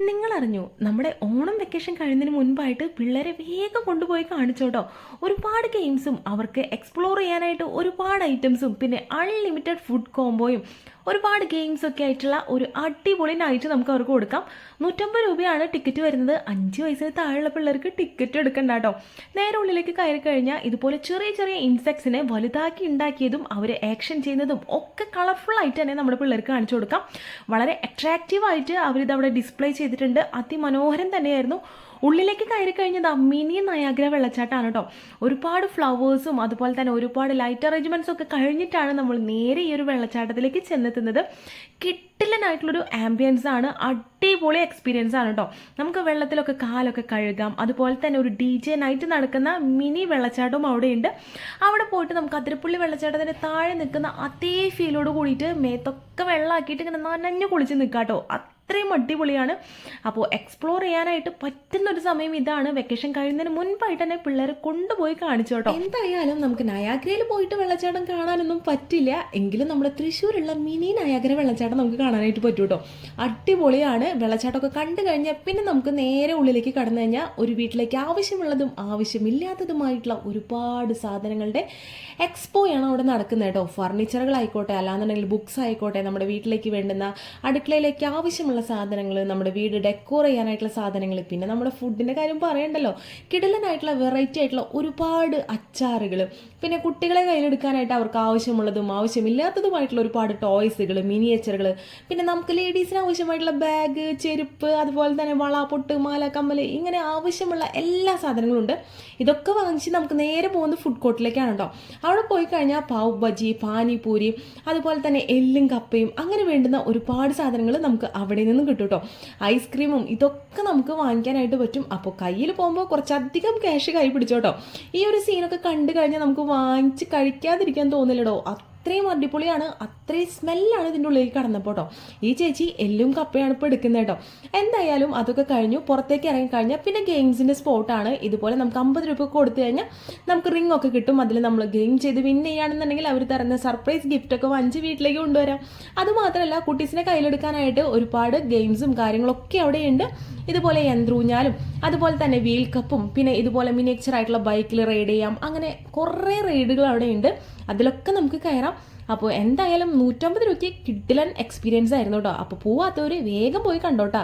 നിങ്ങളറിഞ്ഞു നമ്മുടെ ഓണം വെക്കേഷൻ കഴിയുന്നതിന് മുൻപായിട്ട് പിള്ളേരെ വേഗം കൊണ്ടുപോയി കാണിച്ചോട്ടോ. ഒരുപാട് ഗെയിംസും അവർക്ക് എക്സ്പ്ലോർ ചെയ്യാനായിട്ട് ഒരുപാട് ഐറ്റംസും പിന്നെ അൺലിമിറ്റഡ് ഫുഡ് കോംബോയും ഒരുപാട് ഗെയിംസ് ഒക്കെ ആയിട്ടുള്ള ഒരു അടിപൊളി നൈറ്റ് നമുക്ക് അവർക്ക് കൊടുക്കാം. 150 രൂപയാണ് ടിക്കറ്റ് വരുന്നത്. 5 വയസ്സിന് താഴെയുള്ള പിള്ളേർക്ക് ടിക്കറ്റ് എടുക്കണ്ട കേട്ടോ. നേരെ ഉള്ളിലേക്ക് കയറി കഴിഞ്ഞാൽ ഇതുപോലെ ചെറിയ ചെറിയ ഇൻസെക്ട്സിനെ വലുതാക്കി ഉണ്ടാക്കിയതും അവർ ആക്ഷൻ ചെയ്യുന്നതും ഒക്കെ കളർഫുൾ ആയിട്ട് തന്നെ നമ്മുടെ പിള്ളേർക്ക് കാണിച്ചു കൊടുക്കാം. വളരെ അട്രാക്റ്റീവ് ആയിട്ട് അവരിത് അവിടെ ഡിസ്പ്ലേ ചെയ്തിട്ടുണ്ട്. അതിമനോഹരം തന്നെയായിരുന്നു. ഉള്ളിലേക്ക് കയറി കഴിഞ്ഞത് മിനി നയാഗ്ര വെള്ളച്ചാട്ടമാണ് കേട്ടോ. ഒരുപാട് ഫ്ലവേഴ്സും അതുപോലെ തന്നെ ഒരുപാട് ലൈറ്റ് അറേഞ്ച്മെൻറ്റ്സും ഒക്കെ കഴിഞ്ഞിട്ടാണ് നമ്മൾ നേരെ ഈ ഒരു വെള്ളച്ചാട്ടത്തിലേക്ക് ചെന്നെത്തുന്നത്. കിട്ടില്ലനായിട്ടുള്ളൊരു ആംബിയൻസ് ആണ്, അടിപൊളി എക്സ്പീരിയൻസ് ആണ് കേട്ടോ. നമുക്ക് വെള്ളത്തിലൊക്കെ കാലൊക്കെ കഴുകാം. അതുപോലെ തന്നെ ഒരു DJ നൈറ്റ് നടക്കുന്ന മിനി വെള്ളച്ചാട്ടവും അവിടെയുണ്ട്. അവിടെ പോയിട്ട് നമുക്ക് അതിരപ്പള്ളി വെള്ളച്ചാട്ടത്തിൻ്റെ താഴെ നിൽക്കുന്ന അതേ ഫീലോട് കൂടിയിട്ട് മേത്തൊക്കെ വെള്ളമാക്കിയിട്ട് ഇങ്ങനെ നനഞ്ഞു കുളിച്ച് നിൽക്കാം കേട്ടോ. അത്രയും അടിപൊളിയാണ്. അപ്പോൾ എക്സ്പ്ലോർ ചെയ്യാനായിട്ട് പറ്റുന്നൊരു സമയം ഇതാണ്. വെക്കേഷൻ കഴിയുന്നതിന് മുൻപായിട്ട് തന്നെ പിള്ളേരെ കൊണ്ടുപോയി കാണിച്ചു കേട്ടോ. എന്തായാലും നമുക്ക് നയാഗ്രയിൽ പോയിട്ട് വെള്ളച്ചാട്ടം കാണാനൊന്നും പറ്റില്ല, എങ്കിലും നമ്മുടെ തൃശ്ശൂരുള്ള മിനി നയാഗ്ര വെള്ളച്ചാട്ടം നമുക്ക് കാണാനായിട്ട് പറ്റും കേട്ടോ. അടിപൊളിയാണ്. വെള്ളച്ചാട്ടമൊക്കെ കണ്ടു കഴിഞ്ഞാൽ പിന്നെ നമുക്ക് നേരെ ഉള്ളിലേക്ക് കടന്നു കഴിഞ്ഞാൽ ഒരു വീട്ടിലേക്ക് ആവശ്യമുള്ളതും ആവശ്യമില്ലാത്തതുമായിട്ടുള്ള ഒരുപാട് സാധനങ്ങളുടെ എക്സ്പോയാണ് അവിടെ നടക്കുന്നത് കേട്ടോ. ഫർണിച്ചറുകളായിക്കോട്ടെ, അല്ലാന്നുണ്ടെങ്കിൽ ബുക്സ് ആയിക്കോട്ടെ, നമ്മുടെ വീട്ടിലേക്ക് വേണ്ടുന്ന അടുക്കളയിലേക്ക് ആവശ്യമുള്ള സാധനങ്ങൾ, നമ്മുടെ വീട് ഡെക്കോർ ചെയ്യാനായിട്ടുള്ള സാധനങ്ങൾ, പിന്നെ നമ്മുടെ ഫുഡിൻ്റെ കാര്യം പറയണ്ടല്ലോ. കിടിലനായിട്ടുള്ള വെറൈറ്റി ആയിട്ടുള്ള ഒരുപാട് അച്ചാറുകൾ, പിന്നെ കുട്ടികളെ കയ്യിലെടുക്കാനായിട്ട് അവർക്ക് ആവശ്യമുള്ളതും ആവശ്യമില്ലാത്തതുമായിട്ടുള്ള ഒരുപാട് ടോയ്സുകൾ, മിനിയേച്ചറുകൾ, പിന്നെ നമുക്ക് ലേഡീസിന് ആവശ്യമായിട്ടുള്ള ബാഗ്, ചെരുപ്പ്, അതുപോലെ തന്നെ വള, പൊട്ട്, മാല, കമ്മൽ, ഇങ്ങനെ ആവശ്യമുള്ള എല്ലാ സാധനങ്ങളും ഉണ്ട്. ഇതൊക്കെ വാങ്ങിച്ച് നമുക്ക് നേരെ പോകുന്ന ഫുഡ് കോർട്ടിലേക്കാണ് കേട്ടോ. അവിടെ പോയി കഴിഞ്ഞാൽ പാവ് ബജി, പാനിപൂരി, അതുപോലെ തന്നെ എല്ലും കപ്പയും അങ്ങനെ വേണ്ടുന്ന ഒരുപാട് സാധനങ്ങൾ നമുക്ക് അവിടെ നിന്നും കിട്ടും കേട്ടോ. ഐസ്ക്രീമും ഇതൊക്കെ നമുക്ക് വാങ്ങിക്കാനായിട്ട് പറ്റും. അപ്പോൾ കയ്യിൽ പോകുമ്പോൾ കുറച്ചധികം ക്യാഷ് കൈ പിടിച്ചോട്ടോ. ഈ ഒരു സീനൊക്കെ കണ്ടു കഴിഞ്ഞാൽ നമുക്ക് വാങ്ങിച്ച് കഴിക്കാതിരിക്കാൻ തോന്നില്ലടോ. അത്രയും അടിപൊളിയാണ്, അത്രയും സ്മെല്ലാണ് ഇതിൻ്റെ ഉള്ളിലേക്ക് കടന്നപ്പോൾ കേട്ടോ. ഈ ചേച്ചി എല്ലും കപ്പയാണ് ഇപ്പോൾ എടുക്കുന്നത് കേട്ടോ. എന്തായാലും അതൊക്കെ കഴിഞ്ഞു പുറത്തേക്ക് ഇറങ്ങിക്കഴിഞ്ഞാൽ പിന്നെ ഗെയിംസിൻ്റെ സ്പോട്ടാണ്. ഇതുപോലെ നമുക്ക് 50 രൂപ കൊടുത്തു കഴിഞ്ഞാൽ നമുക്ക് റിംഗ് ഒക്കെ കിട്ടും. അതിൽ നമ്മൾ ഗെയിം ചെയ്ത് വിൻ ചെയ്യുകയാണെന്നുണ്ടെങ്കിൽ അവർ തരുന്ന സർപ്രൈസ് ഗിഫ്റ്റൊക്കെ വാങ്ങിച്ച് വീട്ടിലേക്ക് കൊണ്ടുവരാം. അതുമാത്രമല്ല കുട്ടീസിനെ കയ്യിലെടുക്കാനായിട്ട് ഒരുപാട് ഗെയിംസും കാര്യങ്ങളൊക്കെ അവിടെയുണ്ട്. ഇതുപോലെ യന്ത്രൂഞ്ഞാലും അതുപോലെ തന്നെ വീൽ കപ്പും പിന്നെ ഇതുപോലെ മിനിയേച്ചർ ആയിട്ടുള്ള ബൈക്കിൽ റൈഡ് ചെയ്യാം. അങ്ങനെ കുറേ റൈഡുകൾ അവിടെയുണ്ട്. അതിലൊക്കെ നമുക്ക് കയറാം. അപ്പോൾ എന്തായാലും 150 രൂപയ്ക്ക് കിഡിലൻ എക്സ്പീരിയൻസ് ആയിരുന്നു കേട്ടോ. അപ്പോൾ പോവാത്തവർ വേഗം പോയി കണ്ടോട്ടാ.